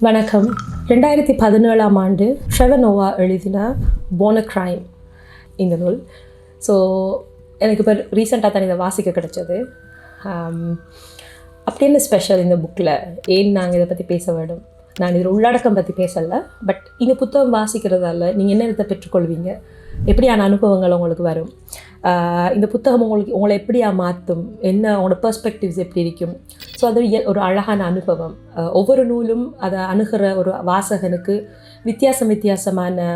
வணக்கம். 2017ஆம் ஆண்டு ட்ரெவர் நோவா எழுதின போர்ன் அ கிரைம் இந்த நூல். ஸோ எனக்கு இப்போ ரீசெண்டாக தான் இதை வாசிக்க கிடைச்சது. அப்படி என்ன ஸ்பெஷல் இந்த புக்கில், ஏன் நாங்கள் இதை பற்றி பேச வேண்டும்? நான் இதில் உள்ளடக்கம் பற்றி பேசலை, பட் இந்த புத்தகம் வாசிக்கிறதால நீங்கள் என்ன விதத்தை பெற்றுக்கொள்வீங்க, எப்படியான அனுபவங்கள் உங்களுக்கு வரும், இந்த புத்தகம் உங்களை எப்படியா மாற்றும், என்ன உங்களோட பெர்ஸ்பெக்டிவ்ஸ் எப்படி இருக்கும். ஸோ அது ஒரு அழகான அனுபவம். ஒவ்வொரு நூலும் அதை அணுகிற ஒரு வாசகனுக்கு வித்தியாசமான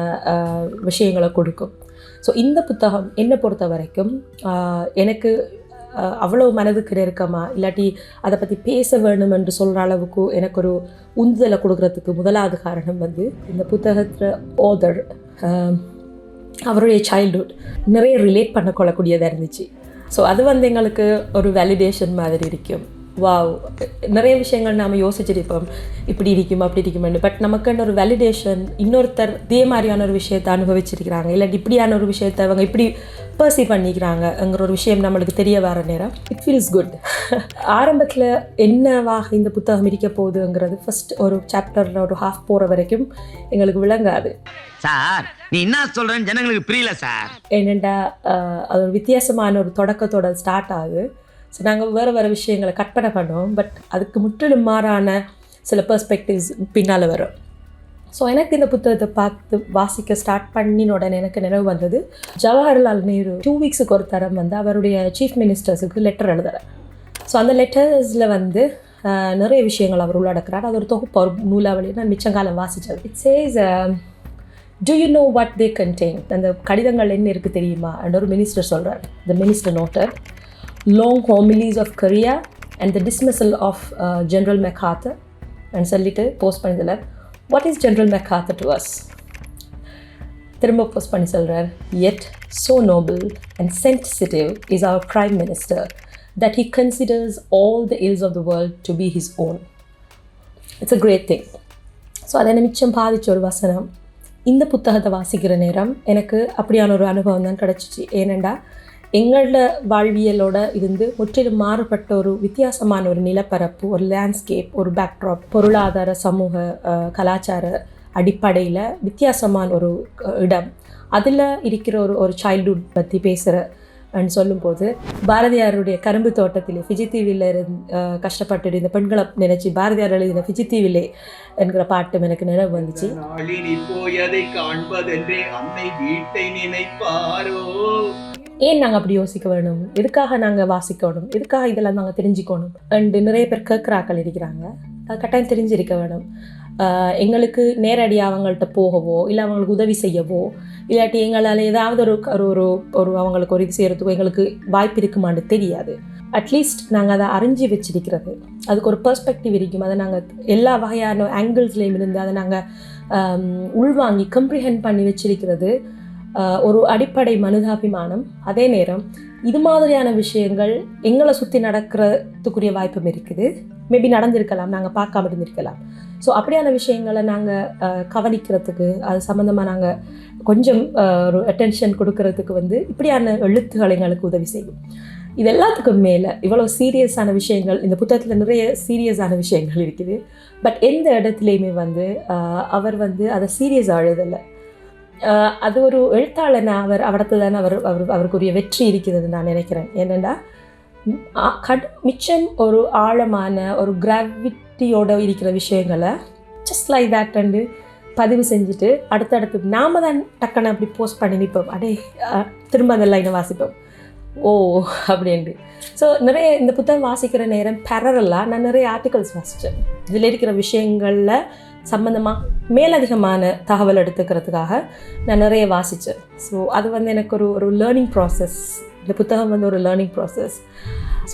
விஷயங்களை கொடுக்கும். ஸோ இந்த புத்தகம் என்னை பொறுத்த வரைக்கும் எனக்கு அவ்வளோ மனதுக்கு நெருக்கமா, இல்லாட்டி அதை பற்றி பேச வேணும் என்று சொல்கிற அளவுக்கு எனக்கு ஒரு உந்துதலை கொடுக்குறதுக்கு முதலாவது காரணம் இந்த புத்தகத்தில் ஆதர் அவருடைய சைல்ட்ஹுட் நிறைய ரிலேட் பண்ணக்கொள்ளக்கூடியதாக இருந்துச்சு. ஸோ அது எங்களுக்கு ஒரு வேலிடேஷன் மாதிரி இருக்கும். வாவ், நிறைய விஷயங்கள் நாம் யோசிச்சிருப்போம், இப்படி இருக்கும் அப்படி இருக்குமென்னு. பட் நமக்குன்னு ஒரு வேலிடேஷன், இன்னொருத்தர் இதே மாதிரியான ஒரு விஷயத்தை அனுபவிச்சிருக்கிறாங்க, இல்லாட்டி இப்படியான ஒரு விஷயத்தை அவங்க இப்படி பர்சீவ் பண்ணிக்கிறாங்கங்கிற ஒரு விஷயம் நம்மளுக்கு தெரிய வர நேரம் இட் ஃபீல்ஸ் குட். ஆரம்பத்தில் என்னவாக இந்த புத்தகம் இருக்க போகுதுங்கிறது ஃபர்ஸ்ட் ஒரு சாப்டரில் ஒரு ஹாஃப் போகிற வரைக்கும் எங்களுக்கு விளங்காது. சார் நீ என்ன சொல்றேன்னு ஜனங்களுக்கு புரியல சார். என்னென்னா அது ஒரு வித்தியாசமான ஒரு தொடக்கத்தோட ஸ்டார்ட் ஆகுது. ஸோ நாங்கள் வேறு விஷயங்களை கற்பனை பண்ணுவோம், பட் அதுக்கு முற்றிலும் மாறான சில பெர்ஸ்பெக்டிவ்ஸ் பின்னால் வரும். ஸோ எனக்கு இந்த புத்தகத்தை பார்த்து வாசிக்க ஸ்டார்ட் பண்ணின உடனே எனக்கு நினைவு வந்தது, ஜவஹர்லால் நேரு 2 வீக்ஸுக்கு ஒரு தரம் அவருடைய சீஃப் மினிஸ்டர்ஸுக்கு லெட்டர் எழுதுகிறார். ஸோ அந்த லெட்டர்ஸில் நிறைய விஷயங்கள் அவர் உள்ளடக்கிறார். அது ஒரு தொகுப்பு, ஒரு நூலாவளி நான் மிச்சங்காலம் வாசித்தது. It says do you know what they contain? அந்த கடிதங்கள் என்ன இருக்குது தெரியுமா and ஒரு மினிஸ்டர் சொல்கிறார். the minister noted long homilies of Korea and the dismissal of General MacArthur and சொல்லிட்டு போஸ்ட் பண்ணதில்ல, what is General MacArthur to us? திரும்ப போஸ்ட் பண்ணி சொல்கிறார், yet so noble and sensitive is our prime minister that he considers all the ills of the world to be his own. It's a great thing. So அதை மிச்சம் பாதிச்ச ஒரு வசனம். இந்த புத்தகத்தை வாசிக்கிற நேரம் எனக்கு அப்படியான ஒரு அனுபவம் தான் கிடச்சிச்சு. ஏனெண்டா எங்களோட வாழ்வியலோட இருந்து முற்றிலும் மாறுபட்ட ஒரு வித்தியாசமான ஒரு நிலப்பரப்பு, ஒரு லேண்ட்ஸ்கேப், ஒரு பேக்ட்ராப், பொருளாதார சமூக கலாச்சார அடிப்படையில் வித்தியாசமான ஒரு இடம், அதில் இருக்கிற ஒரு சைல்ட்ஹுட் பற்றி பேசுகிறன்னு சொல்லும்போது, பாரதியாருடைய கரும்பு தோட்டத்திலே ஃபிஜித்தீவில் கஷ்டப்பட்டு இந்த பெண்களை நினைச்சு பாரதியார் எழுதின ஃபிஜித்தீவிலே என்கிற பாட்டும் எனக்கு நினைவு வந்துச்சு. ஏன் நாங்கள் அப்படி யோசிக்க வேணும், எதுக்காக நாங்கள் வாசிக்கணும், எதுக்காக இதெல்லாம் நாங்கள் தெரிஞ்சுக்கணும் அண்டு நிறைய பேர் கேட்குறாக்கள் இருக்கிறாங்க. அது கட்டாயம் தெரிஞ்சிருக்க வேணும். எங்களுக்கு நேரடியாக அவங்கள்ட்ட போகவோ, இல்லை அவங்களுக்கு உதவி செய்யவோ, இல்லாட்டி எங்களால் ஏதாவது ஒரு அவங்களுக்கு ஒரு இது செய்கிறதுக்கோ எங்களுக்கு வாய்ப்பு இருக்குமான்னு தெரியாது. அட்லீஸ்ட் நாங்கள் அதை அறிஞ்சு வச்சிருக்கிறது, அதுக்கு ஒரு பெர்ஸ்பெக்டிவ் இருக்கும். அதை நாங்கள் எல்லா வகையான ஆங்கிள்ஸ்லேயும் இருந்து அதை நாங்கள் உள்வாங்கி கம்ப்ரிஹெண்ட் பண்ணி வச்சிருக்கிறது ஒரு அடிப்படை மனிதாபிமானம். அதே நேரம் இது மாதிரியான விஷயங்கள் எங்களை சுற்றி நடக்கிறதுக்குரிய வாய்ப்பும் இருக்குது. மேபி நடந்திருக்கலாம், நாங்கள் பார்க்காம இருந்திருக்கலாம். ஸோ அப்படியான விஷயங்களை நாங்கள் கவனிக்கிறதுக்கு, அது சம்மந்தமாக நாங்கள் கொஞ்சம் ஒரு அட்டென்ஷன் கொடுக்கறதுக்கு இப்படியான எழுத்துக்கள் எங்களுக்கு உதவி செய்யும். இது எல்லாத்துக்கும் மேலே இவ்வளோ சீரியஸான விஷயங்கள் இந்த புத்தகத்தில் நிறைய சீரியஸான விஷயங்கள் இருக்குது. பட் எந்த இடத்துலையுமே அவர் அதை சீரியஸாக எழுதலை. அது ஒரு எழுத்தாளனை அவரத்து தானே அவருக்குரிய வெற்றி இருக்கிறது நான் நினைக்கிறேன். ஏனெண்டா மிச்சம் ஒரு ஆழமான ஒரு கிராவிட்டியோட இருக்கிற விஷயங்களை ஜஸ்ட் லைக் தேட் பதிவு செஞ்சுட்டு அடுத்தடுத்து நாம தான் டக்குன்னு அப்படி போஸ்ட் பண்ணி நிற்போம், அடே திரும்ப அந்த லைனை வாசிப்போம் ஓ அப்படின்ட்டு. ஸோ நிறைய இந்த புத்தகம் வாசிக்கிற நேரம் பேரலாக நான் நிறைய ஆர்டிகல்ஸ் வாசித்தேன். இதில் இருக்கிற விஷயங்களில் சம்மந்தமாக மேலதிகமான தகவல் எடுத்துக்கிறதுக்காக நான் நிறைய வாசித்தேன். ஸோ அது எனக்கு ஒரு லேர்னிங் ப்ராசஸ். இந்த புத்தகம் ஒரு லேர்னிங் ப்ராசஸ்.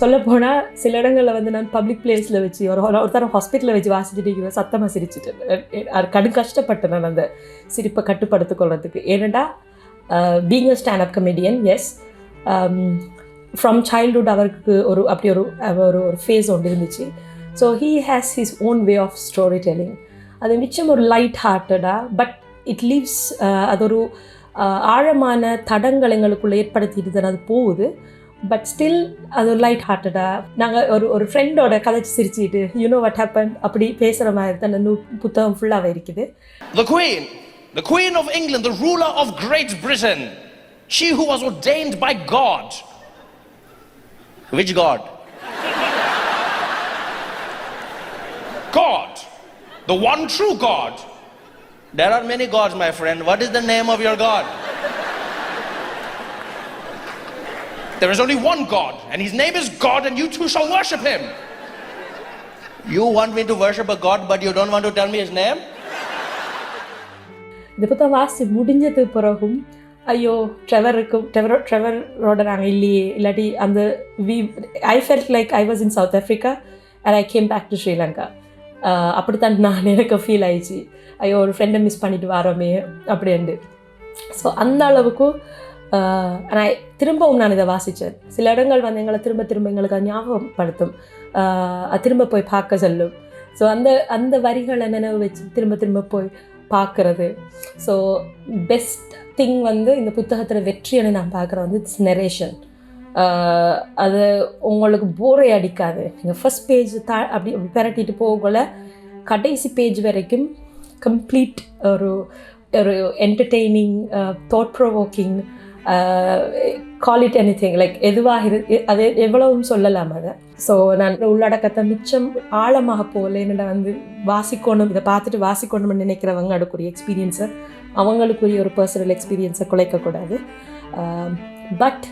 சொல்லப்போனால் சில இடங்களில் நான் பப்ளிக் பிளேஸில் வச்சு ஒருத்தரம் ஹாஸ்பிட்டலில் வச்சு வாசிச்சுட்டு சத்தமாக சிரிச்சுட்டேன். கஷ்டப்பட்டேன் நான் அந்த சிரிப்பை கட்டுப்படுத்திக் கொள்றதுக்கு. ஏனெண்டா being a stand up comedian, yes, from childhood அவருக்கு அப்படி ஒரு ஃபேஸ் ஒன்று இருந்துச்சு. So he has his own way of storytelling. அது மிச்சம் ஒரு லைட் ஹார்ட்டடாக, பட் இட் லீவ்ஸ் அது ஒரு ஆழமான தடங்கள் எங்களுக்குள்ளே ஏற்படுத்திட்டு தான் அது போகுது. பட் ஸ்டில் அது ஒரு லைட் ஹார்ட்டடாக நாங்கள் ஒரு ஃப்ரெண்டோட கதைச்சி சிரிச்சுட்டு யூனோ வாட் ஹேப்பன் அப்படி பேசுகிற மாதிரி தான் அந்த புத்தகம் ஃபுல்லாகவே இருக்குது. The Queen of England, the ruler of Great Britain, she who was ordained by God. Which God? God, the one true God. There are many gods, my friend. What is the name of your God? There is only one God, and his name is God, and you too shall worship him. You want me to worship a God, but you don't want to tell me his name? இந்த புத்தகம் வாசி முடிஞ்சது பிறகும் ஐயோ ட்ரெவரோட நாங்கள் இல்லையே, இல்லாட்டி அந்த I felt like I was in South Africa and I came back to Sri Lanka. அப்படித்தான் நான் எனக்கு ஃபீல் ஆயிடுச்சு, ஐயோ ஒரு ஃப்ரெண்டை மிஸ் பண்ணிட்டு வரோமே அப்படின்ட்டு. ஸோ அந்த அளவுக்கு நான் திரும்பவும் நான் இதை வாசித்தேன். சில இடங்கள் வந்து எங்களை திரும்ப எங்களுக்கு அது ஞாபகப்படுத்தும், திரும்ப போய் பார்க்க சொல்லும். ஸோ அந்த வரிகளை நினைவு வச்சு திரும்ப போய் பார்க்குறது. ஸோ பெஸ்ட் திங் வந்து இந்த புத்தகத்தில் வெற்றின்னு நான் பார்க்குறேன் வந்து இட்ஸ் நெரேஷன். அது உங்களுக்கு போரே அடிக்காது. நீங்கள் ஃபஸ்ட் பேஜ் அப்படி பெரட்டிட்டு போகல கடைசி பேஜ் வரைக்கும் கம்ப்ளீட் ஒரு entertaining, thought provoking, call it any thing, like எதுவாக அது எவ்வளவும் சொல்லலாம் அதை. ஸோ நான் உள்ளடக்கத்தை மிச்சம் ஆழமாக போகல, என்னோட வந்து வாசிக்கணும், இதை பார்த்துட்டு வாசிக்கணும்னு நினைக்கிறவங்க அதுக்குரிய எக்ஸ்பீரியன்ஸை, அவங்களுக்குரிய ஒரு பர்சனல் எக்ஸ்பீரியன்ஸை குலைக்கக்கூடாது. பட்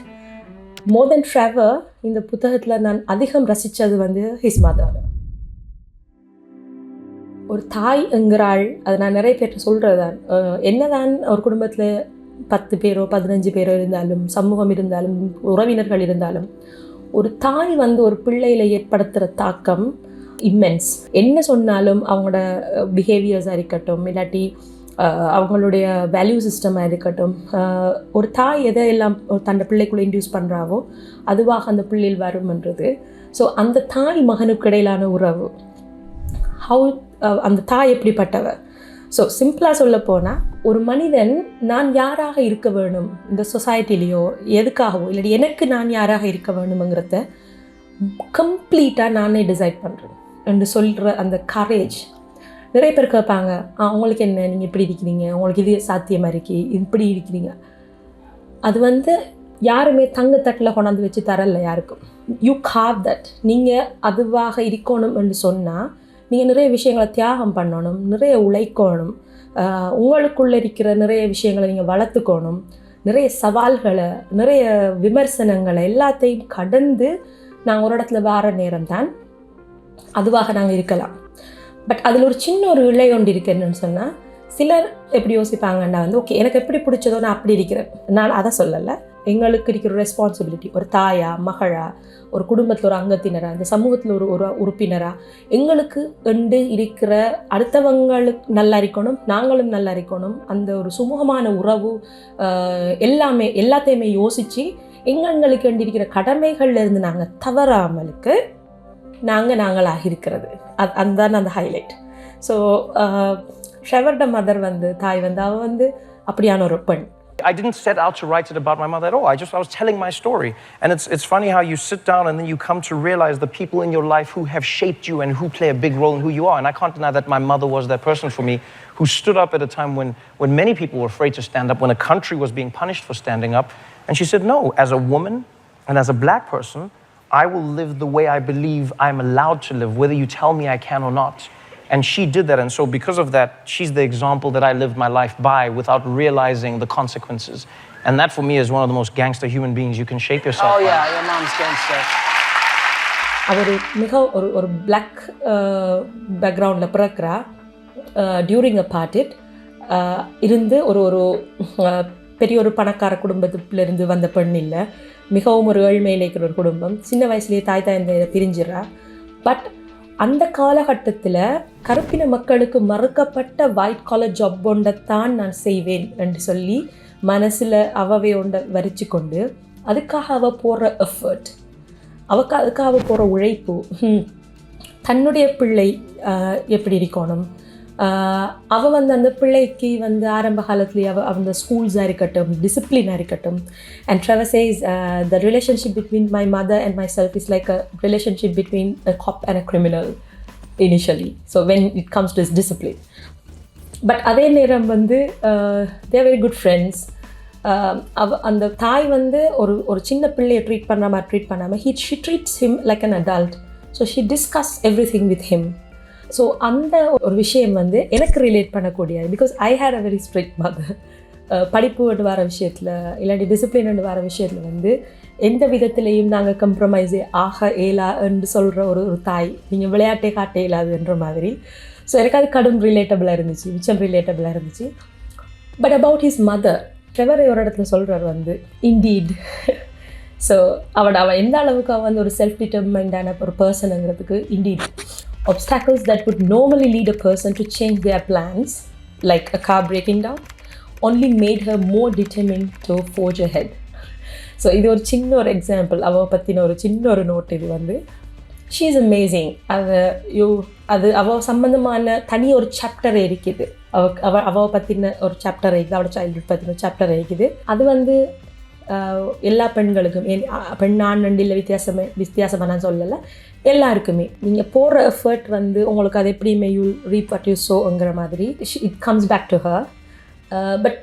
மோர் தென் ட்ரெவர் இந்த புத்தகத்தில் நான் அதிகம் ரசித்தது வந்து ஹிஸ் மதர். ஒரு தாய் என்கிறாள், அது நான் நிறைய பேர்கிட்ட சொல்கிறது தான். என்னதான் ஒரு குடும்பத்தில் 10 பேரோ 15 பேரோ இருந்தாலும், சமூகம் இருந்தாலும், உறவினர்கள் இருந்தாலும், ஒரு தாய் வந்து ஒரு பிள்ளையில் ஏற்படுத்துகிற தாக்கம் இம்மென்ஸ். என்ன சொன்னாலும் அவங்களோட பிஹேவியர்ஸாக இருக்கட்டும், இல்லாட்டி அவங்களுடைய வேல்யூ சிஸ்டமாக இருக்கட்டும், ஒரு தாய் எதையெல்லாம் தன்னோட பிள்ளைக்குள்ளே இன்டியூஸ் பண்ணுறாவோ அதுவாக அந்த பிள்ளையில் வரும்ன்றது. ஸோ அந்த தாய் மகனுக்கு இடையிலான உறவு, அந்த தாய் எப்படிப்பட்டவர். ஸோ சிம்பிளாக சொல்ல போனால் ஒரு மனிதன் நான் யாராக இருக்க வேணும் இந்த சொசைட்டிலேயோ எதுக்காகவோ, இல்லாட்டி எனக்கு நான் யாராக இருக்க வேணுங்கிறத கம்ப்ளீட்டாக நானே டிசைட் பண்ணுறேன் என்று சொல்கிற அந்த கரேஜ். நிறைய பேர் கேட்பாங்க, உங்களுக்கு என்ன, நீங்கள் இப்படி இருக்கிறீங்க, உங்களுக்கு இது சாத்தியமாக இருக்கி, இப்படி இருக்கிறீங்க. அது வந்து யாருமே தங்கத்தட்டில் கொண்டாந்து வச்சு தரல யாருக்கும். You got that. நீங்கள் அதுவாக இருக்கணும் என்று சொன்னால் நீங்கள் நிறைய விஷயங்களை தியாகம் பண்ணணும், நிறைய உழைக்கணும், உங்களுக்குள்ளே இருக்கிற நிறைய விஷயங்களை நீங்கள் வளர்த்துக்கணும், நிறைய சவால்களை, நிறைய விமர்சனங்களை எல்லாத்தையும் கடந்து நாங்கள் ஒரு இடத்துல வார நேரம் தான் அதுவாக நாங்கள் இருக்கலாம். பட் அதில் ஒரு சின்ன ஒரு இழை ஒன்று இருக்குது. என்னன்னு சொன்னால், சிலர் எப்படி யோசிப்பாங்கன்னா வந்து ஓகே எனக்கு எப்படி பிடிச்சதோ நான் அப்படி இருக்கிறேன். நான் அதை சொல்லலை. எங்களுக்கு இருக்கிற ரெஸ்பான்சிபிலிட்டி, ஒரு தாயா, மகளா, ஒரு குடும்பத்தில் ஒரு அங்கத்தினரா, இந்த சமூகத்தில் ஒரு உறுப்பினராக எங்களுக்கு எண்டு இருக்கிற அடுத்தவங்களுக்கு நல்லா இருக்கணும், நாங்களும் நல்லா இருக்கணும், அந்த ஒரு சுமூகமான உறவு எல்லாத்தையுமே யோசித்து எங்களுக்கு எண்டு இருக்கிற கடமைகள்லேருந்து நாங்கள் தவறாமலுக்கு நாங்களாக இருக்கிறது. அதுதான் அந்த ஹைலைட். ஸோ ட்ரெவரோட மதர் வந்து தாய் வந்து அவள் வந்து அப்படியான ஒரு பெண். I didn't set out to write it about my mother at all. I was telling my story. And it's funny how you sit down and then you come to realize the people in your life who have shaped you and who play a big role in who you are. And I can't deny that my mother was that person for me who stood up at a time when many people were afraid to stand up, when a country was being punished for standing up. And she said, no, as a woman and as a black person, I will live the way I believe I'm allowed to live, whether you tell me I can or not. And she did that, and so because of that, she's the example that I lived my life by without realizing the consequences. And that for me is one of the most gangster human beings you can shape yourself by. Oh yeah, your mom's gangster. அவர் மிக ஒரு black பேக்ரவுண்டில் பிறக்கிறா. During அபார்ட்ஹைட் இருந்து ஒரு பெரிய ஒரு பணக்கார குடும்பத்திலிருந்து வந்த பெண் இல்லை, மிகவும் ஒரு ஏழ்மையில் இருக்கிற ஒரு குடும்பம். சின்ன வயசுலேயே தாய் தந்தையை பிரிஞ்சிடறா. பட் அந்த காலகட்டத்தில் கருப்பின மக்களுக்கு மறுக்கப்பட்ட ஒயிட் காலர் ஜாப் ஒன்றைத்தான் நான் செய்வேன் என்று சொல்லி மனசில் அவை ஒன்றை வரிச்சு கொண்டு அதுக்காக அவள் போடுற எஃபர்ட், அதுக்காக போகிற உழைப்பு, தன்னுடைய பிள்ளை எப்படி இருக்கணும், அவள் வந்து அந்த பிள்ளைக்கு வந்து ஆரம்ப காலத்துலேயே அந்த ஸ்கூல்ஸாக இருக்கட்டும், டிசிப்ளினாக இருக்கட்டும். And Trevor says the relationship between my mother and myself is like a relationship between a cop and a criminal initially. So when it comes to his discipline. But அதே நேரம் வந்து they are very good friends. அந்த தாய் வந்து ஒரு சின்ன பிள்ளையை treat பண்ணாமல் she treats him like an adult. So she discuss everything with him. So அந்த ஒரு விஷயம் வந்து எனக்கு ரிலேட் பண்ணக்கூடியது. Because I had a very strict mother. படிப்பு வர விஷயத்தில் இல்லாட்டி டிசிப்ளின் வர விஷயத்தில் வந்து எந்த விதத்துலேயும் நாங்கள் கம்ப்ரமைஸே ஆக இயலான்னு சொல்கிற ஒரு தாய். நீங்கள் விளையாட்டே காட்ட இயலாதுன்ற மாதிரி. ஸோ எனக்கு அது கடும் ரிலேட்டபிளாக இருந்துச்சு, மிச்சம் ரிலேட்டபிளாக இருந்துச்சு. But about his mother, Trevor ஒரு இடத்துல சொல்கிறார் வந்து இன்டீட். ஸோ அவள் எந்த அளவுக்கு அவள் வந்து ஒரு செல்ஃப் டிட்டர்மைண்டான ஒரு பர்சனுங்கிறதுக்கு indeed obstacles that would normally lead a person to change their plans, like a car breaking down, only made her more determined to forge ahead. So இது ஒரு சின்ன ஒரு எக்ஸாம்பிள், அவள் பற்றின ஒரு சின்ன ஒரு நோட். இது வந்து ஷீ இஸ் அமேசிங். அவள் சம்மந்தமான தனி ஒரு சாப்டர் இருக்குது. அவள் பற்றின ஒரு சாப்டர் இருக்குது, அவளோட சைல்ட்ஹுட் பற்றின சாப்டர் இருக்குது. அது வந்து எல்லா பெண்களுக்கும், பெண் ஆண் இல்லை வித்தியாசமாக நான் சொல்லலை, எல்லாருக்குமே நீங்கள் போடுற எஃபர்ட் வந்து உங்களுக்கு அது எப்படியுமே யூ ரீப் வாட் யூ சோங்கிற மாதிரி it comes back to her. But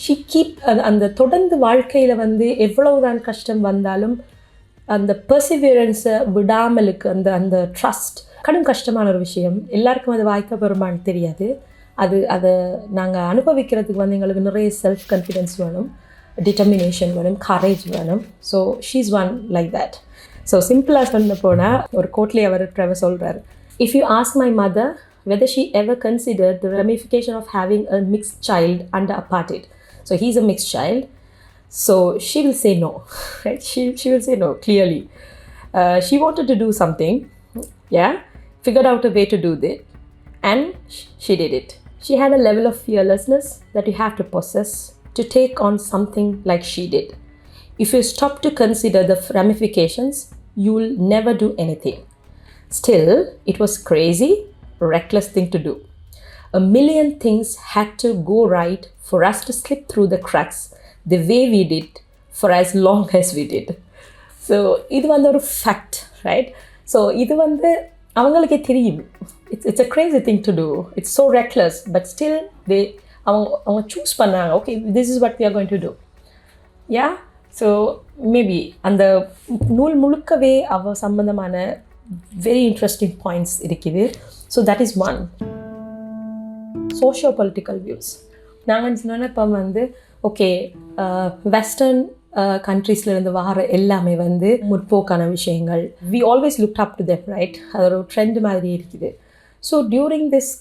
she keep அந்த தொடர்ந்து வாழ்க்கையில் வந்து எவ்வளவுதான் கஷ்டம் வந்தாலும் அந்த பெர்சிவியரன்ஸை விடாமலுக்கு அந்த ட்ரஸ்ட் கடும் கஷ்டமான ஒரு விஷயம். எல்லாருக்கும் அது வாய்க்க பெறுமான்னு தெரியாது. அதை நாங்கள் அனுபவிக்கிறதுக்கு வந்து எங்களுக்கு நிறைய செல்ஃப் கான்ஃபிடென்ஸ் வேணும், டிட்டர்மினேஷன் வேணும், கரேஜ் வேணும். So she is one like that. So சிம்பிளாக சொன்ன போனால் ஒரு கோட்லேயே அவர் ட்ரெவர் சொல்கிறார், if you ask my mother whether she ever considered the ramification of having a mixed child under apartheid. So he's a mixed child. So she will say no, right? She will say no, clearly. She wanted to do something, figured out a way to do that, and she did it. She had a level of fearlessness that you have to possess to take on something like she did. If you stop to consider the ramifications, you'll never do anything. Still, it was crazy, reckless thing to do. A million things had to go right for us to slip through the cracks the way we did for as long as we did. So, இது வந்து ஒரு fact, right? So, இது வந்து அவங்களுக்கே தெரியும். It's a crazy thing to do. It's so reckless, but still அவங்க choose பண்ணாங்க, okay, this is what we are going to do. Yeah? So maybe அந்த நூல் முழுக்கவே அவ சம்பந்தமான வெரி இன்ட்ரெஸ்டிங் பாயிண்ட்ஸ் இருக்குது. So that is one. Socio political views நாங்கள் சொன்னோன்னா இப்போ வந்து ஓகே வெஸ்டர்ன் கண்ட்ரீஸ்லேருந்து வர எல்லாமே வந்து முற்போக்கான விஷயங்கள். We always look up to them, right? அது ஒரு ட்ரெண்ட் மாதிரி இருக்குது. ஸோ டியூரிங் திஸ்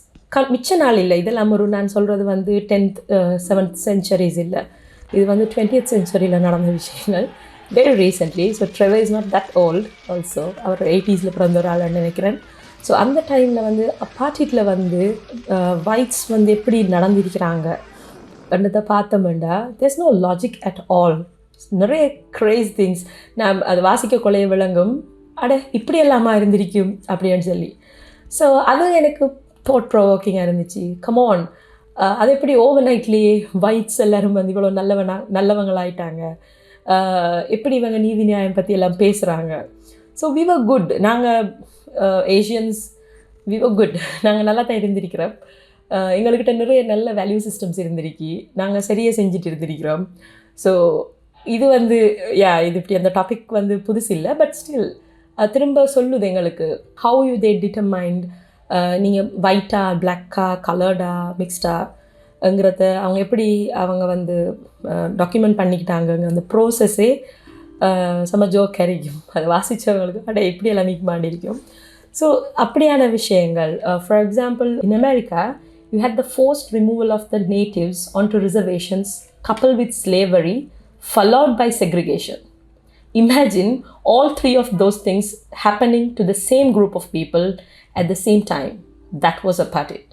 மிச்ச நாள் இல்லை, இதெல்லாம் ஒரு நான் சொல்கிறது வந்து 10th 7th centuries இல்லை, இது வந்து 20th centuryல நடந்த விஷயங்கள். Very recently. So Trevor is not that old also. அவர் 80s பிறந்த ஒரு ஆள்னு நினைக்கிறேன். ஸோ அந்த டைமில் வந்து அப்பார்ட்டைடில் வந்து ஒயிட்ஸ் வந்து எப்படி நடந்திருக்கிறாங்க அப்படின்றத பார்த்தோம்னா there's no logic at all. நிறைய கிரேஸ் திங்ஸ் நான் அது வாசிக்க கொலைய விளங்கும், இப்படி எல்லாமா இருந்திருக்கும் அப்படின்னு சொல்லி. ஸோ அது எனக்கு தாட் ப்ரொவோக்கிங்காக இருந்துச்சு. கமான், அது எப்படி ஓவர் நைட்லேயே ஒயிட்ஸ் எல்லோரும் வந்து இவ்வளோ நல்லவங்களாயிட்டாங்க, எப்படி இவங்க நீதி நியாயம் பற்றி எல்லாம் பேசுகிறாங்க. ஸோ வி வர் குட், நாங்கள் ஏஷியன்ஸ் வி வர் குட், நாங்கள் நல்லா தான் இருந்திருக்கிறோம். எங்கள்கிட்ட நிறைய நல்ல வேல்யூ சிஸ்டம்ஸ் இருந்திருக்கு, நாங்கள் சரியாக செஞ்சுட்டு இருந்திருக்கிறோம். ஸோ இது வந்து இது இப்படி அந்த டாபிக் வந்து புதுசு இல்லை, பட் ஸ்டில் திரும்ப சொல்லுது எங்களுக்கு ஹவு யூ தே டிட்டர்மைண்ட் நீங்கள் ஒயிட்டா பிளாக்கா கலர்டா மிக்ஸ்டாங்கிறத அவங்க எப்படி அவங்க வந்து டாக்குமெண்ட் பண்ணிக்கிட்டாங்க. அந்த ப்ரோசஸ்ஸே செம்ம ஜோக் கிடைக்கும், அதை வாசித்தவங்களுக்கு இப்படியெல்லாம் மீக் மாட்டிருக்கும். ஸோ அப்படியான விஷயங்கள். For example, in America you had the forced removal of the natives on to reservations coupled with slavery followed by segregation. Imagine all three of those things happening to the same group of people at the same time. That was apartheid.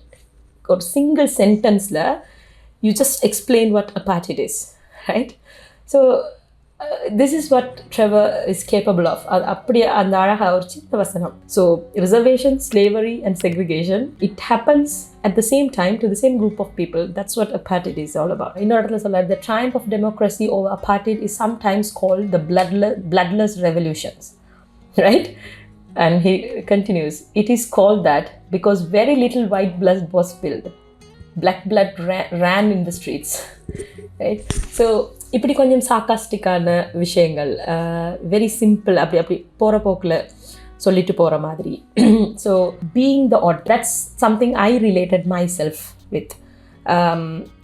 Or single sentence la you just explain what apartheid is, right? So this is what Trevor is capable of. அப்படியே அந்த அழகா ஒரு சின்ன வசனம். So reservation, slavery and segregation, it happens at the same time to the same group of people. That's what apartheid is all about. இன்னொரு இடத்துல சொல்றாரு, the triumph of democracy over apartheid is sometimes called the bloodless revolutions. Right? And he continues, it is called that because very little white blood was spilled. Black blood ran in the streets. Right? So இப்படி கொஞ்சம் சார்காஸ்டிக்கான விஷயங்கள், very simple, அப்படி போகிற போக்கில் சொல்லிட்டு போகிற மாதிரி. So being the odd, that's something I related myself with.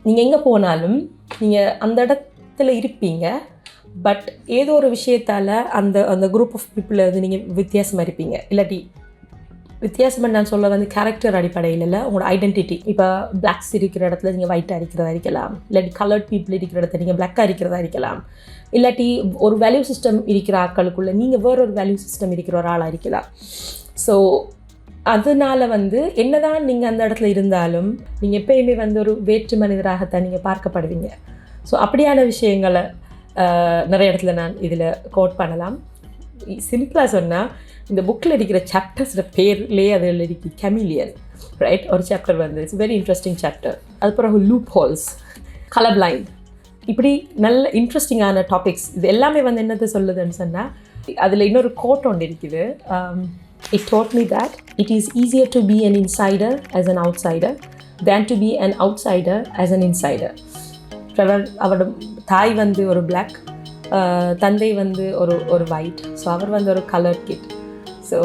நீங்கள் எங்கே போனாலும் நீங்கள் அந்த இடத்துல இருப்பீங்க, பட் ஏதோ ஒரு விஷயத்தால் அந்த குரூப் ஆஃப் பீப்புளில் வந்து நீங்கள் வித்தியாசமாக இருப்பீங்க. இல்லாட்டி வித்தியாசமாக நான் சொல்ல வந்து கேரக்டர் அடிப்படையில் இல்லை, உங்களோட ஐடென்டிட்டி. இப்போ பிளாக்ஸ் இருக்கிற இடத்துல நீங்கள் ஒயிட்டாக இருக்கிறதா இருக்கலாம், இல்லாட்டி கலர்ட் பீப்புள் இருக்கிற இடத்துல நீங்கள் பிளாக்காக இருக்கிறதா இருக்கலாம், இல்லாட்டி ஒரு வேல்யூ சிஸ்டம் இருக்கிற ஆட்களுக்குள்ளே நீங்கள் வேறொரு வேல்யூ சிஸ்டம் இருக்கிற ஒரு ஆளாக இருக்கலாம். ஸோ அதனால் வந்து என்ன தான் நீங்கள் அந்த இடத்துல இருந்தாலும் நீங்கள் எப்பயுமே வந்து ஒரு வேற்று மனிதராகத்தான் நீங்கள் பார்க்கப்படுவீங்க. ஸோ அப்படியான விஷயங்களை நிறைய இடத்துல நான் இதில் கோட் பண்ணலாம். சிம்பிளாக சொன்னால், இந்த புக்கில் இருக்கிற சாப்டர்ஸோட பேர்லேயே அதில் இருக்கு கெமிலியன், ரைட்? ஒரு சாப்டர் வந்து இட்ஸ் வெரி இன்ட்ரெஸ்டிங் சாப்டர். அதுக்கப்புறம் லூப்ஹோல்ஸ், கலர் பிளைண்ட், இப்படி நல்ல இன்ட்ரெஸ்டிங்கான டாபிக்ஸ். இது எல்லாமே வந்து என்னத்தை சொல்லுதுன்னு சொன்னால், அதில் இன்னொரு கோட் ஒன்று இருக்குது. It taught me that it is easier to be an insider as an outsider than to be an outsider as an insider. அவரோட தாய் வந்து ஒரு பிளாக், தந்தை வந்து ஒரு ஒயிட். ஸோ அவர் வந்து ஒரு கலர் கிட். ஸோ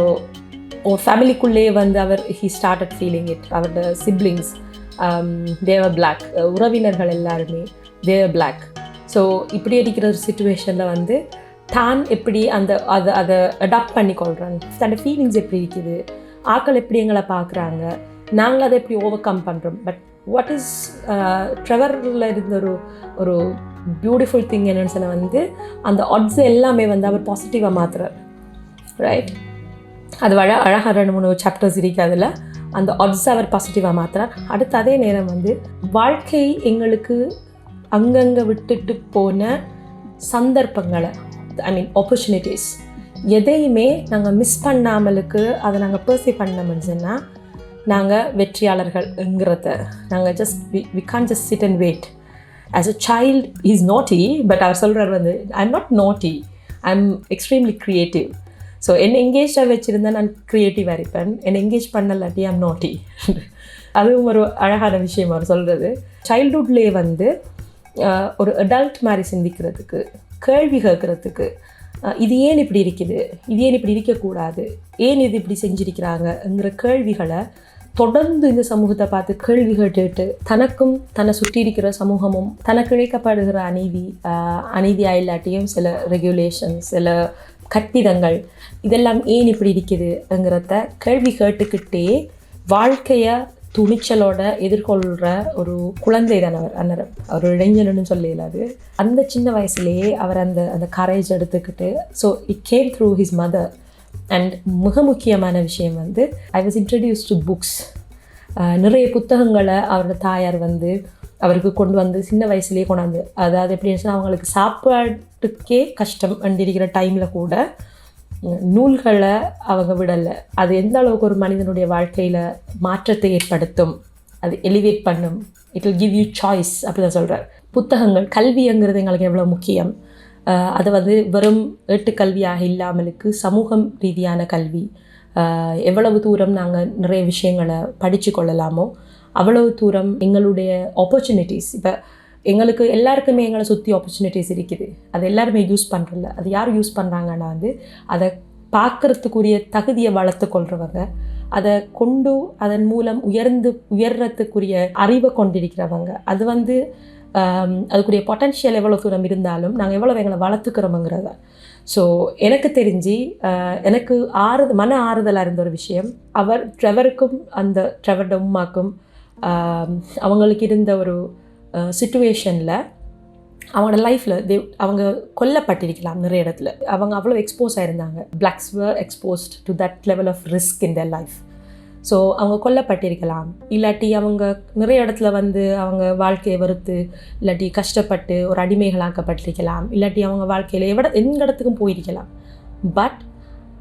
ஒரு ஃபேமிலிக்குள்ளேயே வந்து he started feeling it. அவரோட சிப்ளிங்ஸ் they were black, உறவினர்கள் எல்லாருமே they were black. ஸோ இப்படி இருக்கிற ஒரு சிச்சுவேஷனில் வந்து தான் எப்படி அதை அடாப்ட் பண்ணி கொள்கிறாங்க, தன்னோட ஃபீலிங்ஸ் எப்படி இருக்குது, ஆக்கள் எப்படி எங்களை பார்க்குறாங்க, நாங்கள் அதை எப்படி ஓவர் கம் பண்ணுறோம். பட் வாட் இஸ் ட்ரெவரில் இருந்த ஒரு பியூட்டிஃபுல் திங் என்னென்னு சொன்னால் வந்து அந்த ஆட்ஸ் எல்லாமே வந்து அவர் பாசிட்டிவாக மாற்றுறார், ரைட்? அது அழகாக 2-3 சாப்டர்ஸ் இருக்குது. அதில் அந்த ஆட்ஸ் அவர் பாசிட்டிவாக மாற்றுறார். அடுத்து அதே நேரம் வந்து வாழ்க்கை எங்களுக்கு அங்கங்கே விட்டுட்டு போன சந்தர்ப்பங்களை, ஐ மீன் ஆப்பர்ச்சுனிட்டிஸ், எதையுமே நாங்கள் மிஸ் பண்ணாமலுக்கு அதை நாங்கள் பர்சீவ் பண்ணோம்னு சொன்னால் நாங்கள் வெற்றியாளர்கள்ங்கிறத நாங்கள் we can't just sit and wait. As a child he's naughty, but அவர் சொல்கிறார் வந்து I'm not naughty, I'm extremely creative. So என்னை எங்கேஜாக வச்சுருந்தா நான் க்ரியேட்டிவாக இருப்பேன், என்னை எங்கேஜ் பண்ணலாட்டி ஐம் நாட்டி. அதுவும் ஒரு அழகான விஷயம் அவர் சொல்கிறது. சைல்ட்ஹுட்லேயே வந்து ஒரு அடல்ட் மாதிரி சிந்திக்கிறதுக்கு, கேள்வி கேட்குறதுக்கு, இது ஏன் இப்படி இருக்குது, இது ஏன் இப்படி இருக்கக்கூடாது, ஏன் இது இப்படி செஞ்சிருக்கிறாங்கங்கிற கேள்விகளை தொடர்ந்து இந்த சமூகத்தை பார்த்து கேள்வி கேட்டுட்டு தனக்கும் தன்னை சுற்றி இருக்கிற சமூகமும் தனக்கு இழைக்கப்படுகிற அநீதியாக இல்லாட்டியும் சில ரெகுலேஷன்ஸ், சில கட்டிடங்கள், இதெல்லாம் ஏன் இப்படி இருக்குதுங்கிறத கேள்வி கேட்டுக்கிட்டே வாழ்க்கையை துணிச்சலோட எதிர்கொள்கிற ஒரு குழந்தை தான் அவர். அவர் இளைஞன்னு சொல்ல இல்லாது. அந்த சின்ன வயசுலேயே அவர் அந்த கரேஜ் எடுத்துக்கிட்டு, so it came through his mother. And மிக முக்கியமான விஷயம் வந்து I was introduce to books. நிறைய புத்தகங்களை அவரோட தாயார் வந்து அவருக்கு கொண்டு வந்து சின்ன வயசுலேயே கொண்டாந்து, அதாவது எப்படின்னு சொன்னால் அவங்களுக்கு சாப்பாட்டுக்கே கஷ்டம் இருக்கிற டைமில் கூட நூல்களை அவங்க விடலை. அது எந்த அளவுக்கு ஒரு மனிதனுடைய வாழ்க்கையில் மாற்றத்தை ஏற்படுத்தும், அது எலிவேட் பண்ணும், it will give you choice, அப்படி தான் சொல்கிறார். புத்தகங்கள், கல்விங்கிறது எங்களுக்கு எவ்வளோ முக்கியம், அது வந்து வெறும் ஏட்டுக்கல்வியாக இல்லாமலுக்கு சமூகம் ரீதியான கல்வி, எவ்வளவு தூரம் நாங்கள் நிறைய விஷயங்களை படித்து கொள்ளலாமோ அவ்வளவு தூரம் எங்களுடைய ஆப்பர்ச்சுனிட்டிஸ், இப்போ எங்களுக்கு எல்லாருக்குமே எங்களை சுற்றி ஆப்பர்ச்சுனிட்டிஸ் இருக்குது, அது எல்லாருமே யூஸ் பண்ணுறதில்ல. அது யார் யூஸ் பண்ணுறாங்கன்னா வந்து அதை பார்க்குறதுக்குரிய தகுதியை வளர்த்து கொள்கிறவங்க, அதை கொண்டு அதன் மூலம் உயர்றதுக்குரிய அறிவை கொண்டிருக்கிறவங்க, அது வந்து அதுக்குரிய பொட்டன்ஷியல் எவ்வளோ தூரம் இருந்தாலும் நாங்கள் எவ்வளோ எங்களை வளர்த்துக்கிறோமுங்கிறத. ஸோ எனக்கு தெரிஞ்சு எனக்கு மன ஆறுதலாக இருந்த ஒரு விஷயம், ட்ரெவருக்கும் அந்த ட்ரெவரோட உம்மாக்கும் அவங்களுக்கு இருந்த ஒரு சிச்சுவேஷனில் அவங்களோட லைஃப்பில் அவங்க கொல்லப்பட்டிருக்கலாம் நிறைய இடத்துல. அவங்க அவ்வளோ எக்ஸ்போஸ் ஆகிருந்தாங்க. Blacks were exposed to that level of risk in their life. So அவங்க கொல்லப்பட்டிருக்கலாம், இல்லாட்டி அவங்க நிறைய இடத்துல வந்து அவங்க வாழ்க்கையை வெறுத்து இல்லாட்டி கஷ்டப்பட்டு ஒரு அடிமைகளாக்கப்பட்டிருக்கலாம், இல்லாட்டி அவங்க வாழ்க்கையில் எந்த இடத்துக்கும் போயிருக்கலாம். பட்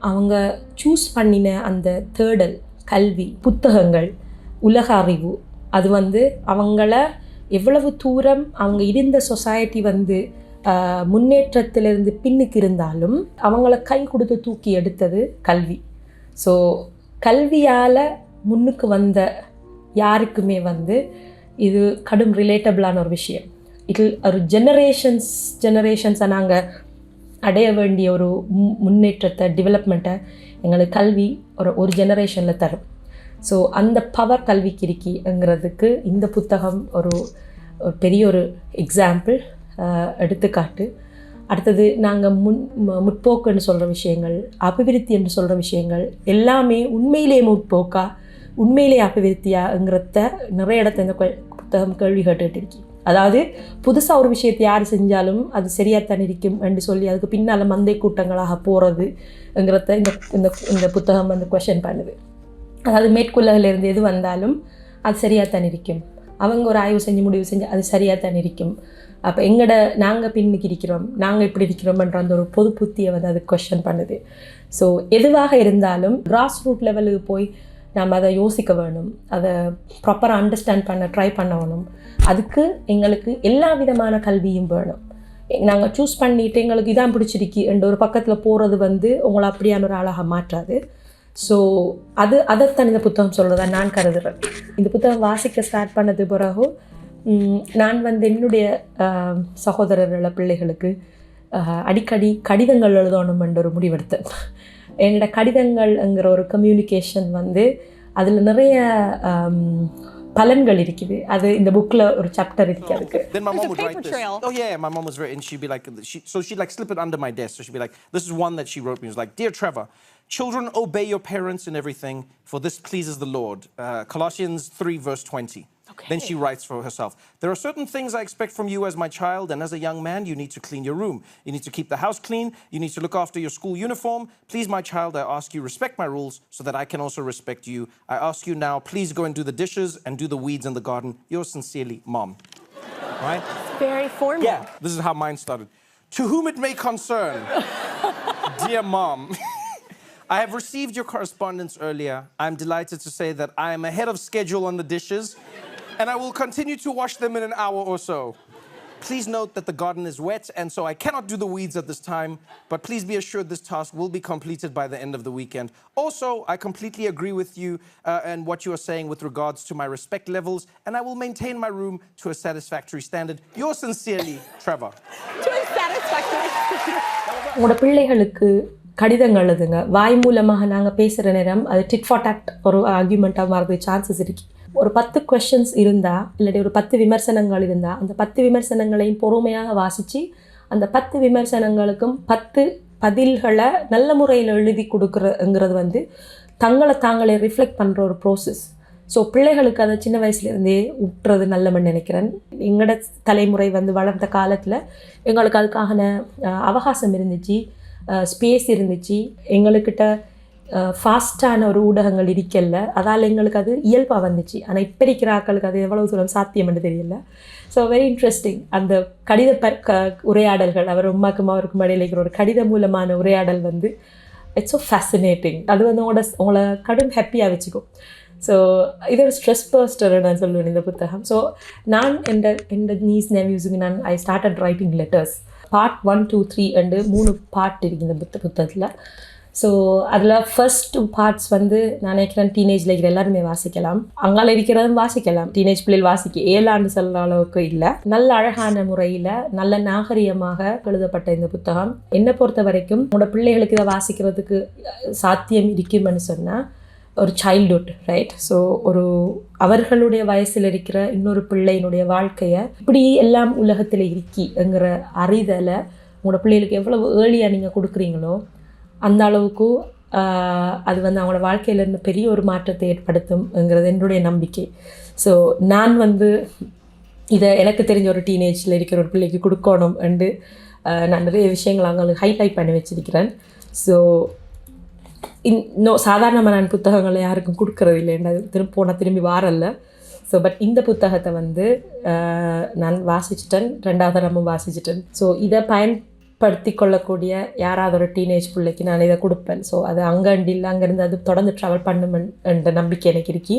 அவங்க சூஸ் பண்ணின அந்த தேடல், கல்வி, புத்தகங்கள், உலக அறிவு, அது வந்து அவங்கள எவ்வளவு தூரம் அவங்க இருந்த சொசைட்டி வந்து முன்னேற்றத்திலிருந்து பின்னுக்கு இருந்தாலும் அவங்கள கை கொடுத்து தூக்கி எடுத்தது கல்வி. ஸோ கல்வியால் முன்னுக்கு வந்த யாருக்குமே வந்து இது கடும் ரிலேட்டபிளான ஒரு விஷயம். இதில் ஒரு ஜெனரேஷன்ஸை நாங்கள் அடைய வேண்டிய ஒரு முன்னேற்றத்தை, டெவலப்மெண்ட்டை எங்களுக்கு கல்வி ஒரு ஜெனரேஷனில் தரும். ஸோ அந்த பவர் கல்விக்கு இருக்கிங்கிறதுக்கு இந்த புத்தகம் ஒரு பெரிய ஒரு எக்ஸாம்பிள், எடுத்துக்காட்டு. அடுத்தது நாங்கள் முற்போக்குன்னு சொல்கிற விஷயங்கள், அபிவிருத்தி என்று சொல்கிற விஷயங்கள் எல்லாமே உண்மையிலேயே முற்போக்கா, உண்மையிலேயே அபிவிருத்தியாங்கிறத நிறைய இடத்துல இந்த புத்தகம் கேள்வி கேட்டுக்கிட்டு இருக்கி. அதாவது புதுசாக ஒரு விஷயத்தை யார் செஞ்சாலும் அது சரியாகத்தான் இருக்கும் என்று சொல்லி அதுக்கு பின்னால் மந்தை கூட்டங்களாக போகிறதுங்கிறத இந்த புத்தகம் வந்து கொஷன் பண்ணுது. அதாவது மேற்குலகிலிருந்து எது வந்தாலும் அது சரியாகத்தான் இருக்கும், அவங்க ஒரு ஆய்வு செஞ்சு முடிவு செஞ்சு அது சரியாகத்தான் இருக்கும். அப்போ நாங்கள் பின்னுக்கு இருக்கிறோம், நாங்கள் இப்படி இருக்கிறோம்ன்ற அந்த ஒரு பொது புத்தியை வந்து அது கொஷன் பண்ணுது. ஸோ எதுவாக இருந்தாலும் கிராஸ் ரூட் லெவலுக்கு போய் நாம் அதை யோசிக்க வேணும், அதை ப்ராப்பராக அண்டர்ஸ்டாண்ட் பண்ண ட்ரை பண்ணணும். அதுக்கு எங்களுக்கு எல்லா விதமான கல்வியும் வேணும். நாங்கள் சூஸ் பண்ணிவிட்டு எங்களுக்கு இதான் பிடிச்சிருக்கு என்ற ஒரு பக்கத்தில் போகிறது வந்து உங்களை அப்படியான ஒரு ஆளாக மாற்றாது. ஸோ அதைத்தான் இந்த புத்தகம் சொல்கிறதா நான் கருதுகிறேன். இந்த புத்தகம் வாசிக்க ஸ்டார்ட் பண்ணது பிறகு நான் வந்து என்னுடைய சகோதரர்கள பிள்ளைகளுக்கு அடிக்கடி கடிதங்கள் எழுதணும் என்ற ஒரு முடிவெடுத்தேன். என்னோட கடிதங்கள்ங்கிற ஒரு கம்யூனிகேஷன் வந்து அதில் நிறைய பலன்கள் இருக்குது. அது இந்த புக்கில் ஒரு சாப்டர் இருக்குது அதுக்கு. Then my mom would write this. Oh yeah, my mom was written. She'd be like, she'd like slip it under my desk. So she'd be like, this is one that she wrote me. It was like, Dear Trevor, children obey your parents in everything, for this pleases the Lord. Colossians 3 verse 20. Okay. Then she writes for herself, there are certain things I expect from you as my child, and as a young man, you need to clean your room. You need to keep the house clean. You need to look after your school uniform. Please, my child, I ask you, respect my rules so that I can also respect you. I ask you now, please go and do the dishes and do the weeds in the garden. Yours sincerely, Mom. Right? Very formal. Yeah, this is how mine started. To whom it may concern, dear Mom, I have received your correspondence earlier. I'm delighted to say that I am ahead of schedule on the dishes, and I will continue to wash them in an hour or so. Please note that the garden is wet, and so I cannot do the weeds at this time, but please be assured this task will be completed by the end of the weekend. Also, I completely agree with you and what you are saying with regards to my respect levels, and I will maintain my room to a satisfactory standard. Yours sincerely, Trevor. To a satisfactory standard. உங்களோட பிள்ளைகளுக்கு கடிதங்கள் எழுதுங்க. வாய் மூலமாக நாங்கள் பேசுகிற நேரம் அது did for dot ஒரு ஆர்கியூமெண்ட்டாக மாறதுக்கு சான்சஸ் இருக்கு. ஒரு 10 கொஷின்ஸ் இருந்தால் இல்லாட்டி ஒரு 10 விமர்சனங்கள் இருந்தால் அந்த 10 விமர்சனங்களையும் பொறுமையாக வாசித்து அந்த 10 விமர்சனங்களுக்கும் 10 பதில்களை நல்ல முறையில் எழுதி கொடுக்குறங்கிறது வந்து தங்களை தாங்களே ரிஃப்ளெக்ட் பண்ணுற ஒரு ப்ரோசஸ். ஸோ பிள்ளைகளுக்கு அதை சின்ன வயசுலேருந்தே விட்டுறது நல்லமென்னு நினைக்கிறேன். எங்களோட தலைமுறை வந்து வளர்ந்த காலத்தில் எங்களுக்கு அதுக்கான அவகாசம் இருந்துச்சு, ஸ்பேஸ் இருந்துச்சு, எங்களுக்கிட்ட ஃபாஸ்ட்டான ஒரு ஊடகங்கள் இருக்கல, அதால் எங்களுக்கு அது இயல்பாக வந்துச்சு. ஆனால் இப்போ இருக்கிற ஆக்களுக்கு அது எவ்வளோ தூரம் சாத்தியம்னு தெரியல. ஸோ வெரி இன்ட்ரெஸ்டிங் அந்த கடித உரையாடல்கள், அவர் உமாக்கும் அவருக்கும் இடையில இருக்கிற ஒரு கடித மூலமான உரையாடல் வந்து இட்ஸ் ஸோ ஃபேசினேட்டிங். அது வந்து உங்களை கடும் ஹாப்பியாக வச்சுக்கும். ஸோ இது ஒரு ஸ்ட்ரெஸ் பர்ஸ்டர் நான் சொல்லுவேன் இந்த புத்தகம். ஸோ நான் எந்த நீஸ் நெவ்யூஸுக்கு I started writing letters. Part 1, 2, 3 and 3 part இருக்குது இந்த புத்தகத்தில். ஸோ அதில் ஃபர்ஸ்ட் பார்ட்ஸ் வந்து நான் நினைக்கிறேன் டீனேஜில் இருக்கிற எல்லாருமே வாசிக்கலாம், அங்கால இருக்கிறதும் வாசிக்கலாம். டீனேஜ் பிள்ளைகள் வாசிக்க ஏழாண்டு சொல்கிற அளவுக்கு இல்லை, நல்ல அழகான முறையில் நல்ல நாகரிகமாக எழுதப்பட்ட இந்த புத்தகம். என்னை பொறுத்த வரைக்கும் உங்களோட பிள்ளைகளுக்கு இதை வாசிக்கிறதுக்கு சாத்தியம் இருக்குமென்னு சொன்னால் ஒரு சைல்டுஹுட் ரைட். ஸோ ஒரு அவர்களுடைய வயசில் இருக்கிற இன்னொரு பிள்ளையினுடைய வாழ்க்கையை இப்படி எல்லாம் உலகத்தில் இருக்கிங்கிற அறிதலை உங்களோட பிள்ளைகளுக்கு எவ்வளவு ஏர்லியாக நீங்கள் கொடுக்குறீங்களோ அந்த அளவுக்கு அது வந்து அவங்களோட வாழ்க்கையில் இருந்து பெரிய ஒரு மாற்றத்தை ஏற்படுத்தும்ங்கிறது என்னுடைய நம்பிக்கை. ஸோ நான் வந்து இதை எனக்கு தெரிஞ்ச ஒரு டீனேஜில் இருக்கிற ஒரு பிள்ளைக்கு கொடுக்கணும் என்று நான் நிறைய விஷயங்கள் அவங்களுக்கு ஹைலைட் பண்ணி வச்சிருக்கிறேன். ஸோ இன்னும் சாதாரணமாக நான் புத்தகங்களை யாருக்கும் கொடுக்கறது இல்லைன்னா திரும்பி வாரல்ல. ஸோ பட் இந்த புத்தகத்தை வந்து நான் வாசிச்சிட்டேன், 2வது தரமும் வாசிச்சிட்டேன். ஸோ இதை பயன்படுத்தி கொள்ளக்கூடிய யாராவது ஒரு டீனேஜ் பிள்ளைக்கு நான் இதை கொடுப்பேன். ஸோ அது அங்கே இல்லை, அங்கேருந்து அது தொடர்ந்து ட்ராவல் பண்ணுமென்ற நம்பிக்கை எனக்கு இருக்கி.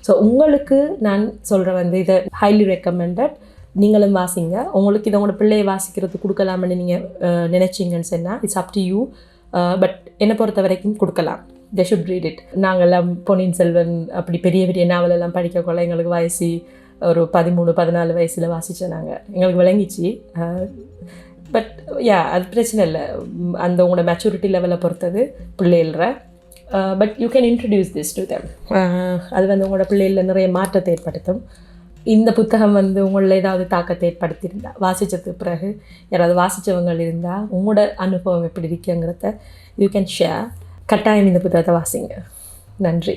ஸோ உங்களுக்கு நான் சொல்கிறேன் வந்து இதை ஹைலி ரெக்கமெண்டட். நீங்களும் வாசிங்க. உங்களுக்கு இதை உங்களோட பிள்ளையை வாசிக்கிறதுக்கு கொடுக்கலாம்னு நீங்கள் நினச்சிங்கன்னு சொன்னால் it's up to you. But என்னை பொறுத்த வரைக்கும் கொடுக்கலாம். they should read it. நாங்கள்லாம் பொன்னியின் செல்வன் அப்படி பெரிய பெரிய நாவலெல்லாம் படிக்கக்குள்ள எங்களுக்கு வயசு ஒரு 13-14 வயசில் வாசித்தோம். நாங்கள் எங்களுக்கு விளங்கிச்சு. பட் அது பிரச்சனை இல்லை, அந்த உங்களோட மெச்சூரிட்டி லெவலை பொறுத்தது பிள்ளைகள. But you can introduce this to them. அது வந்து உங்களோட பிள்ளைகளில் நிறைய மாற்றத்தை ஏற்படுத்தும். இந்த புத்தகம் வந்து உங்களில் ஏதாவது தாக்கத்தை ஏற்படுத்தியிருந்தா, வாசித்ததுக்கு பிறகு யாராவது வாசித்தவங்க இருந்தால் உங்களோட அனுபவம் எப்படி இருக்குங்கிறத யூ கேன் ஷேர். கட்டாயம் இந்த புத்தகத்தை வாசிங்க. நன்றி.